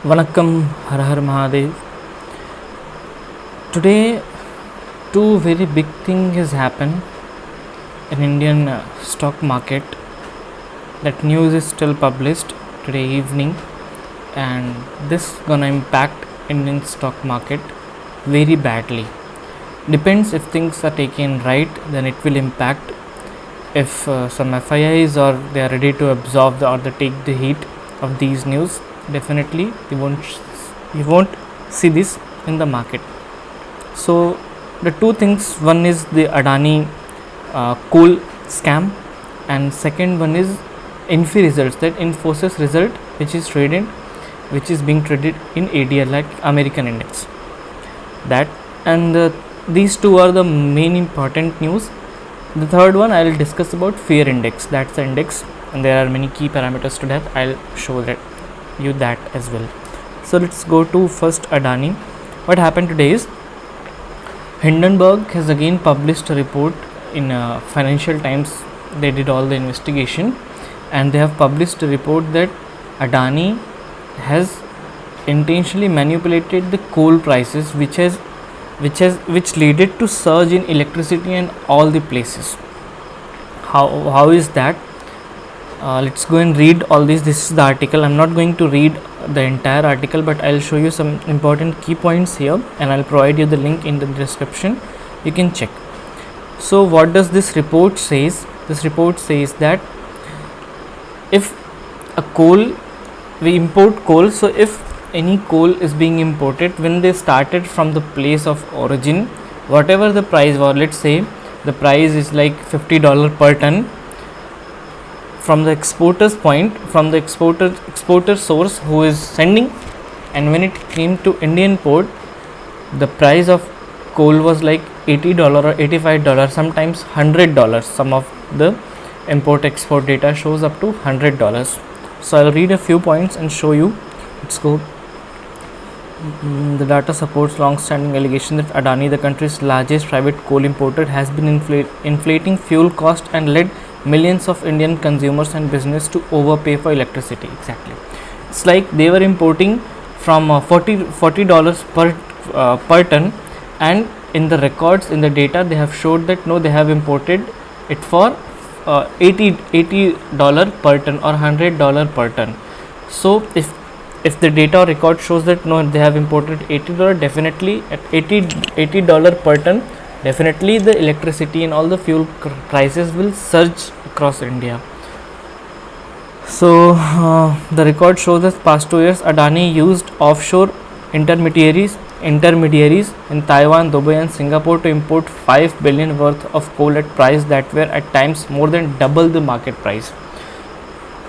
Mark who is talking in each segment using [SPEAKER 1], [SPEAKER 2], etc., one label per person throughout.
[SPEAKER 1] Vanakkam, Har Har Mahadev. Today, two very big things has happened in Indian stock market. That news is still published today evening, and this gonna impact Indian stock market very badly. Depends if things are taken right, then it will impact. If some FIIs or they are ready to absorb or they take the heat of these news, definitely you won't see this in the market. So the two things, one is the Adani coal scam, and second one is Infy results, that Infosys result which is being traded in ADR, like American index. That and these two are the main important news. The third one I will discuss about fear index. That's the index, and there are many key parameters to that. I'll show you that as well. So let's go to first Adani. What happened today is Hindenburg has again published a report in Financial Times. They did all the investigation, and they have published a report that Adani has intentionally manipulated the coal prices, which led it to surge in electricity and all the places. How is that? Let's go and read all this. This is the article. I'm not going to read the entire article, but I'll show you some important key points here, and I'll provide you the link in the description. You can check. So what does this report says? This report says that if we import coal, so if any coal is being imported, when they started from the place of origin, whatever the price was, let's say the price is like $50 per ton from the exporter's point, from the exporter source who is sending, and when it came to Indian port, the price of coal was like $80 or $85, sometimes $100. Some of the import export data shows up to $100. So I'll read a few points and show you. Let's go. The data supports long-standing allegation that Adani, the country's largest private coal importer, has been inflating fuel cost and led millions of Indian consumers and business to overpay for electricity. Exactly, it's like they were importing from $40 per ton, and in the records, in the data, they have showed that no, they have imported it for $80 per ton or $100 per ton. So if the data record shows that no, they have imported $80, definitely at $80 per ton, definitely the electricity and all the fuel prices will surge across India. So the record shows that past 2 years Adani used offshore intermediaries in Taiwan, Dubai and Singapore to import 5 billion worth of coal at price that were at times more than double the market price.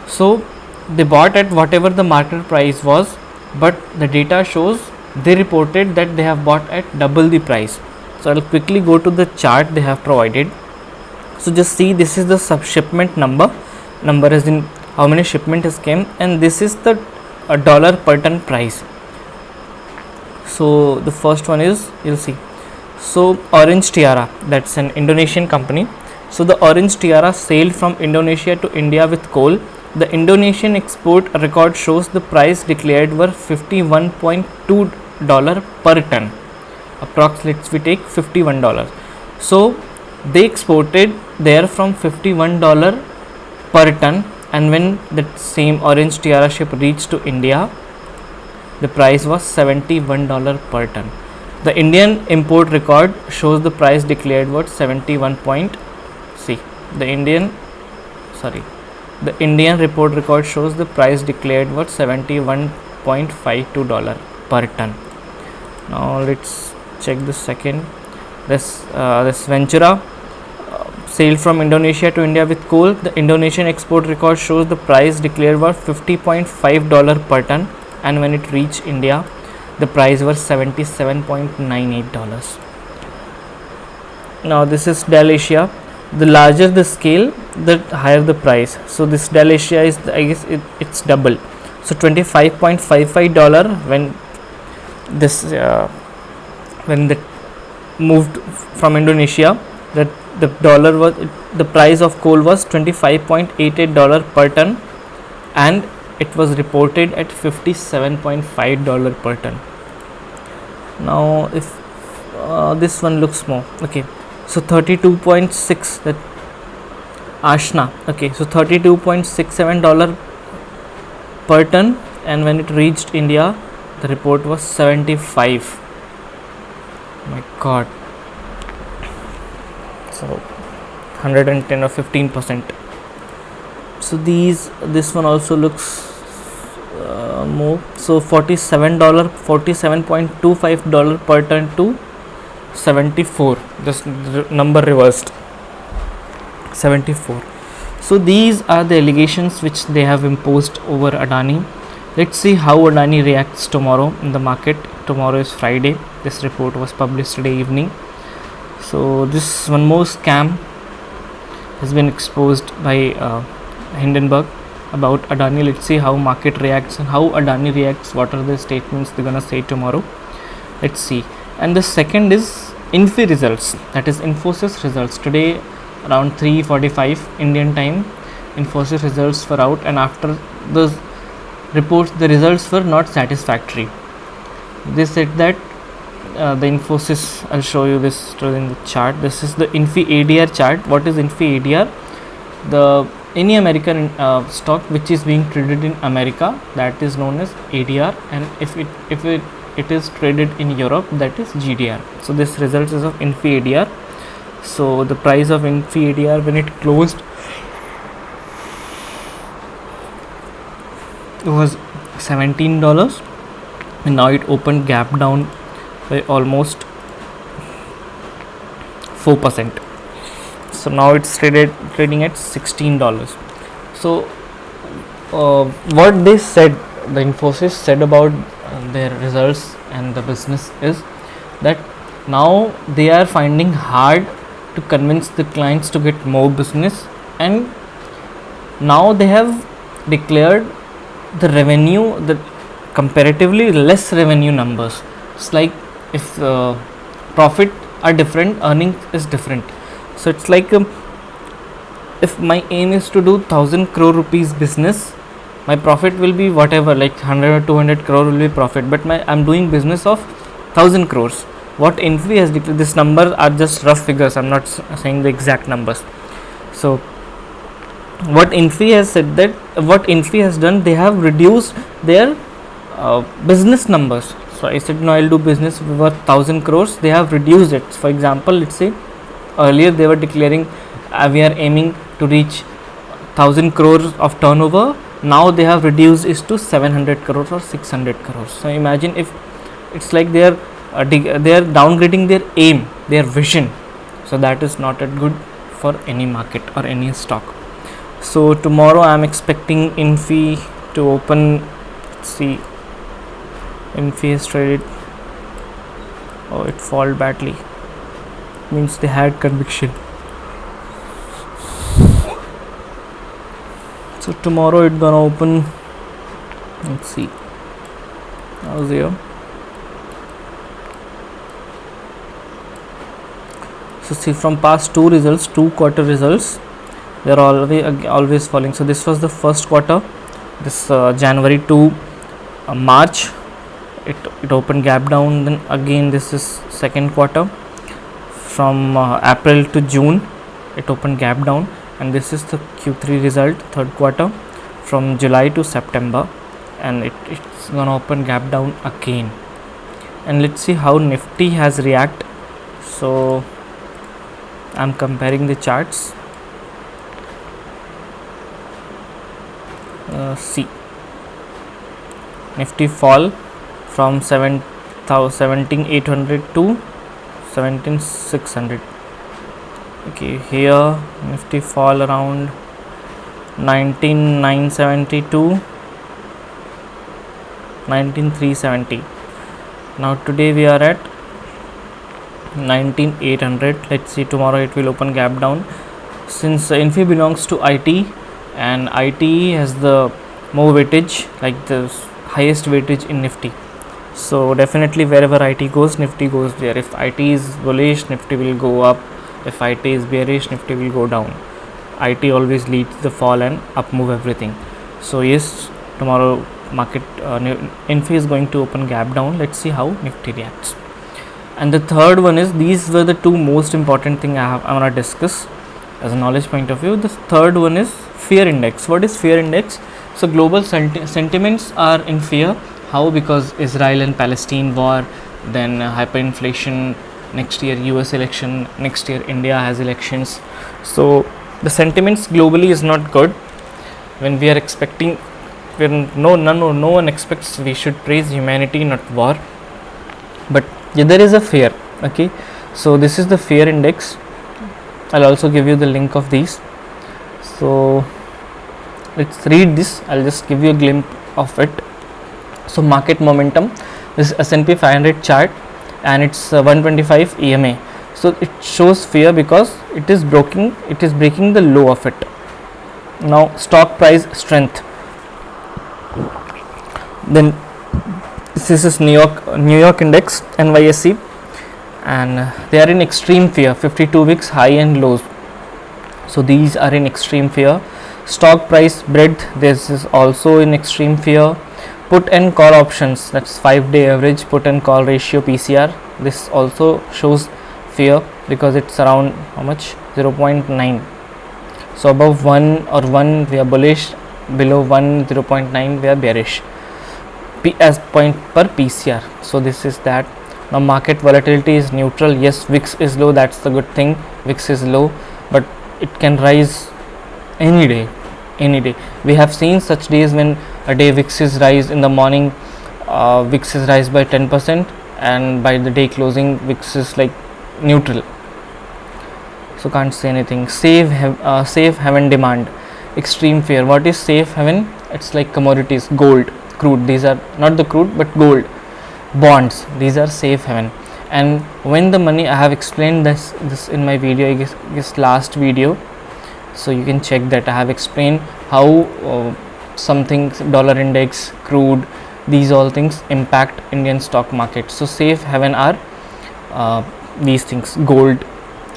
[SPEAKER 1] So they bought at whatever the market price was, but the data shows they reported that they have bought at double the price. So I'll quickly go to the chart they have provided. So just see, this is the shipment number as in how many shipment has came, and this is the dollar per ton price. So the first one is, you'll see, so Orange Tiara, that's an Indonesian company. So the Orange Tiara sailed from Indonesia to India with coal. The Indonesian export record shows the price declared were $51.2 per ton. Approximately, we take $51. So they exported there from $51 per ton, and when that same Orange Tiara ship reached to India, the price was $71 per ton. The Indian import record shows the price declared was The Indian report record shows the price declared was $71.52 per ton. Now let's check the second. This Ventura sailed from Indonesia to India with coal. The Indonesian export record shows the price declared was $50.5 per ton, and when it reached India, the price was $77.98. Now this is Dell Asia. The larger the scale, the higher the price. So this Dell Asia is, I guess it's double. So $25.55 when this when the moved from Indonesia, that the dollar was, the price of coal was $25.88 per ton, and it was reported at $57.5 per ton. Now if this one looks more, okay, so 32.6, that Ashna, okay, so $32.67 per ton, and when it reached India the report was 75. My god, so 110 or 15%. So this one also looks more, so $47.25 per ton to 74, just number reversed, 74. So these are the allegations which they have imposed over Adani. Let's see how Adani reacts tomorrow in the market. Tomorrow is Friday. This report was published today evening. So this one more scam has been exposed by Hindenburg about Adani. Let's see how market reacts and how Adani reacts, what are the statements they're gonna say tomorrow. Let's see. And the second is Infy results, that is Infosys results. Today around 3:45 Indian time, Infosys results were out, and after the reports the results were not satisfactory. They said that the Infosys, I'll show you this in the chart. This is the Infy ADR chart. What is Infy ADR? Any American stock which is being traded in America, that is known as ADR, and if it is traded in Europe, that is GDR. So this result is of Infy ADR. So the price of Infy ADR when it closed was $17, and now it opened gap down by almost 4%. So now it's trading at $16. So what they said, the Infosys said about their results and the business is that now they are finding hard to convince the clients to get more business, and now they have declared the revenue, the comparatively less revenue numbers. It's like if profit are different, earning is different. So it's like if my aim is to do 1000 crore rupees business, my profit will be whatever, like 100 or 200 crore will be profit, but I'm doing business of 1000 crores. What Infy has declared, this number are just rough figures, I'm not saying the exact numbers. So what Infy has said, that what Infy has done, they have reduced their business numbers. So I said no, I'll do business worth 1000 crores. They have reduced it. For example, let's say earlier they were declaring we are aiming to reach 1000 crores of turnover. Now they have reduced it to 700 crores or 600 crores. So imagine if it's like they are downgrading their aim, their vision. So that is not good for any market or any stock. So tomorrow I am expecting Infy to open. Let's see, Infy is traded. Oh, it fall badly. Means they had conviction. So tomorrow it's gonna open. Let's see. How's here? So see, from past two quarter results, they are always falling. So this was the first quarter, this January to March, it opened gap down. Then again this is second quarter, from April to June it opened gap down, and this is the Q3 result, third quarter, from July to September, and it's gonna open gap down again. And let's see how Nifty has react. So I'm comparing the charts. See, Nifty fall from 17,800 to 17,600. Okay, here Nifty fall around 19,970 to 19,370. Now today we are at 19,800. Let's see, tomorrow it will open gap down. Since Infy belongs to IT, and IT has the more weightage, like the highest weightage in Nifty. So definitely wherever IT goes, Nifty goes there. If IT is bullish, Nifty will go up. If IT is bearish, Nifty will go down. IT always leads the fall and up move everything. So yes, tomorrow market Infy is going to open gap down. Let's see how Nifty reacts. And the third one is, these were the two most important thing I want to discuss as a knowledge point of view. The third one is fear index. What is fear index? So global sentiments are in fear. How? Because Israel and Palestine war, then hyperinflation, next year US election, next year India has elections. So the sentiments globally is not good. When we are expecting, when no one expects, we should praise humanity, not war. But yeah, there is a fear. Okay, so this is the fear index. I'll also give you the link of these. So let's read this. I'll just give you a glimpse of it. So market momentum, this S&P 500 chart, and it's 125 EMA. So it shows fear because it is breaking the low of it. Now stock price strength. Then this is New York index, NYSE, and they are in extreme fear. 52 weeks high and lows. So these are in extreme fear. Stock price breadth, this is also in extreme fear. Put and call options, that's 5-day average put and call ratio, PCR, this also shows fear because it's around how much, 0.9. so above 1 or 1 we are bullish, below 1, 0.9 we are bearish, as point per PCR. So this is that. Now market volatility is neutral. Yes, VIX is low, that's the good thing. VIX is low, but it can rise any day. We have seen such days when a day VIX is rise in the morning, VIX is rise by 10%, and by the day closing VIX is like neutral. So can't say anything. Safe haven demand, extreme fear. What is safe haven? It's like commodities, gold, crude. These are not the crude but gold, bonds. These are safe haven. And when the money, I have explained this in my video, I guess last video. So you can check that. I have explained how some things, dollar index, crude, these all things impact Indian stock market. So safe haven are these things, gold,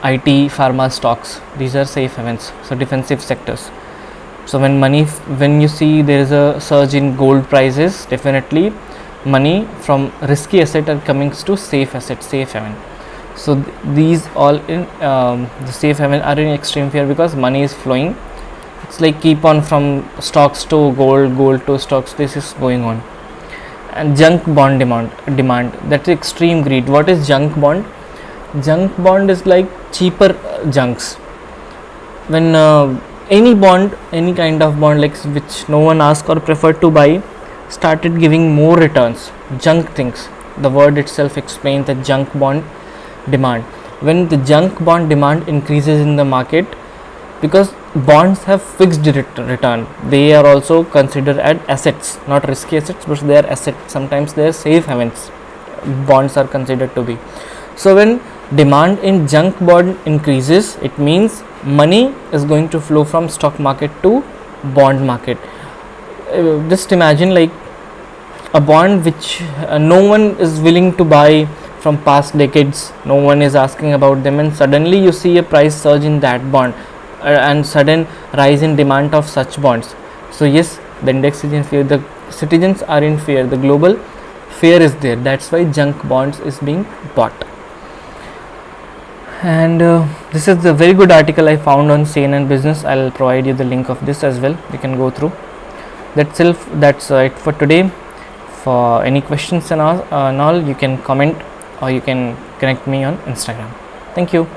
[SPEAKER 1] IT, pharma stocks. These are safe havens. So defensive sectors. So when you see there is a surge in gold prices, definitely money from risky asset are coming to safe asset, safe haven. So these all in the safe haven are in extreme fear because money is flowing. It's like keep on from stocks to gold to stocks. This is going on. And junk bond demand, that's extreme greed. What is junk bond? Junk bond is like cheaper junks. When any bond, any kind of bond like which no one asked or preferred to buy, started giving more returns, junk things. The word itself explains the junk bond demand. When the junk bond demand increases in the market, because bonds have fixed return, they are also considered as assets, not risky assets, but they are assets. Sometimes they are safe havens, bonds are considered to be. So when demand in junk bond increases, it means money is going to flow from stock market to bond market. Just imagine like a bond which no one is willing to buy from past decades, no one is asking about them, and suddenly you see a price surge in that bond and sudden rise in demand of such bonds. So yes, the index is in fear, the citizens are in fear, the global fear is there. That's why junk bonds is being bought. And this is a very good article I found on CNN Business. I'll provide you the link of this as well, you can go through. That's it for today. For any questions and all, you can comment or you can connect me on Instagram. Thank you.